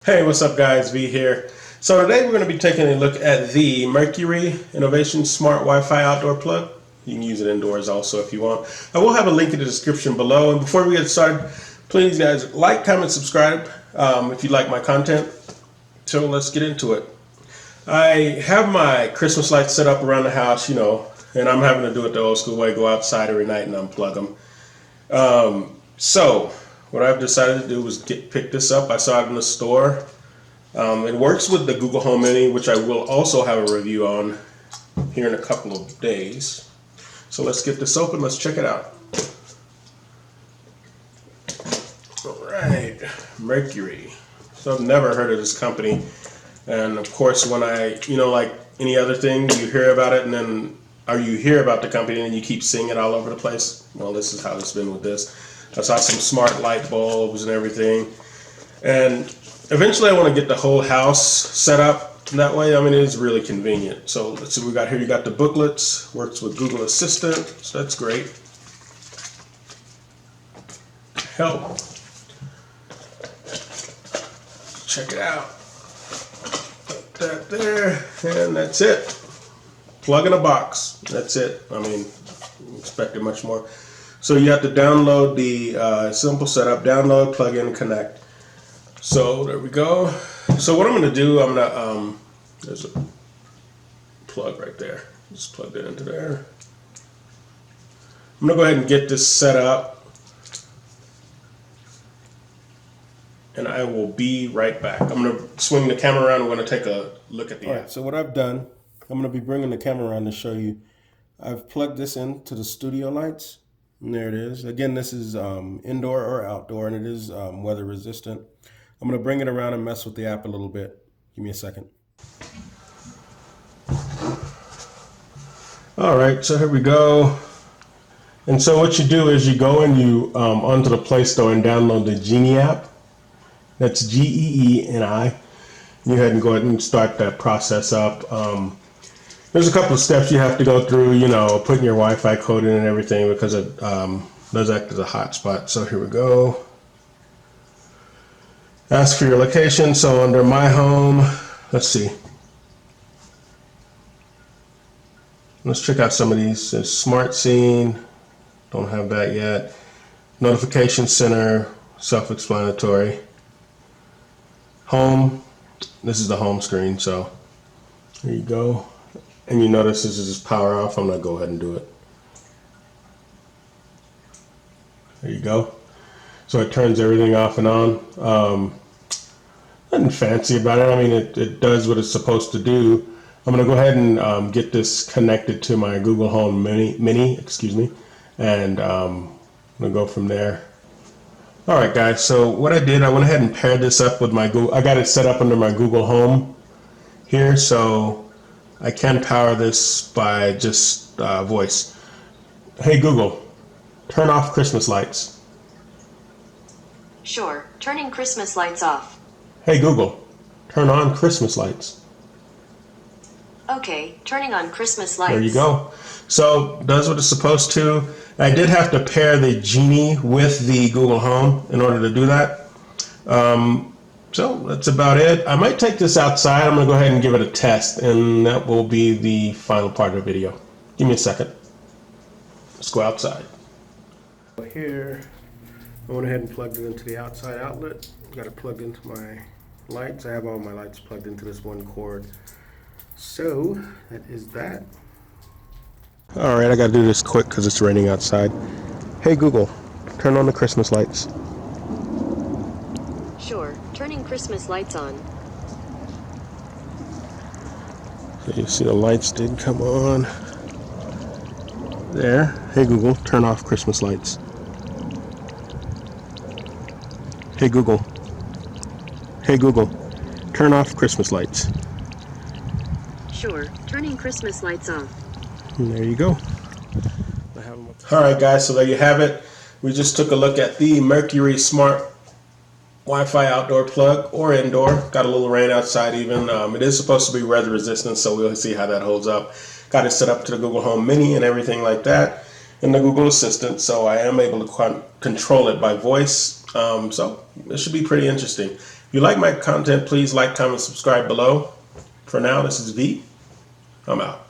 Hey, what's up guys, V here. So today we're going to be taking a look at the Merkury Innovation Smart Wi-Fi Outdoor Plug. You can use it indoors also if you want. I will have a link in the description below. And before we get started, please guys like, comment, subscribe if you like my content. So let's get into it. I have my Christmas lights set up around the house, and I'm having to do it the old school way, go outside every night and unplug them. So what I've decided to do was pick this up. I saw it in the store. It works with the Google Home Mini, which I will also have a review on here in a couple of days. So let's get this open. Let's check it out. All right, Merkury. So I've never heard of this company. And of course, when I, like any other thing, you hear about it you hear about the company and then you keep seeing it all over the place. Well, this is how it's been with this. I saw some smart light bulbs and everything. And eventually I want to get the whole house set up that way. I mean, it is really convenient. So let's see what we got here. You got the booklets, works with Google Assistant, so that's great. Help. Check it out. Put that there, and that's it. Plug in a box. That's it. I mean, expected much more. So you have to download the simple setup, download, plug in, connect. So there we go. So what I'm going to do, I'm going to, there's a plug right there. Just plug it into there. I'm going to go ahead and get this set up. And I will be right back. I'm going to swing the camera around. I'm going to take a look at the app. All right, so what I've done, I'm going to be bringing the camera around to show you. I've plugged this into the studio lights. And there it is. Again, this is indoor or outdoor, and it is weather resistant. I'm going to bring it around and mess with the app a little bit. Give me a second. All right, so here we go. And so what you do is you go and you onto the Play Store and download the Geeni app. That's Geeni. You go ahead and start that process up. There's a couple of steps you have to go through, putting your Wi-Fi code in and everything because it does act as a hotspot. So here we go. Ask for your location. So under My Home, let's see. Let's check out some of these. There's Smart Scene. Don't have that yet. Notification Center, self-explanatory. Home. This is the home screen. So there you go. And you notice this is just power off. I'm going to go ahead and do it. There you go. So it turns everything off and on. Nothing fancy about it. I mean, it does what it's supposed to do. I'm going to go ahead and get this connected to my Google Home Mini, and I'm going to go from there. All right, guys. So what I did, I went ahead and paired this up with my Google. I got it set up under my Google Home here, so I can power this by just voice. Hey Google, turn off Christmas lights. Sure, turning Christmas lights off. Hey Google, turn on Christmas lights. Okay, turning on Christmas lights. There you go. So does what it's supposed to. I did have to pair the Geeni with the Google Home in order to do that. So that's about it. I might take this outside. I'm going to go ahead and give it a test, and that will be the final part of the video. Give me a second. Let's go outside. Here, I went ahead and plugged it into the outside outlet. Got it plugged into my lights. I have all my lights plugged into this one cord. So that is that. All right, I got to do this quick because it's raining outside. Hey Google, turn on the Christmas lights. Sure, turning Christmas lights on. So you see the lights did come on. There. Hey Google, turn off Christmas lights. Hey Google. Hey Google, turn off Christmas lights. Sure, turning Christmas lights off. And there you go. All right, guys, so there you have it. We just took a look at the Merkury Smart Wi-Fi Outdoor Plug or Indoor. Got a little rain outside even. It is supposed to be weather resistant, so we'll see how that holds up. Got it set up to the Google Home Mini and everything like that, and the Google Assistant, so I am able to control it by voice. So it should be pretty interesting. If you like my content, please like, comment, subscribe below. For now, this is V. I'm out.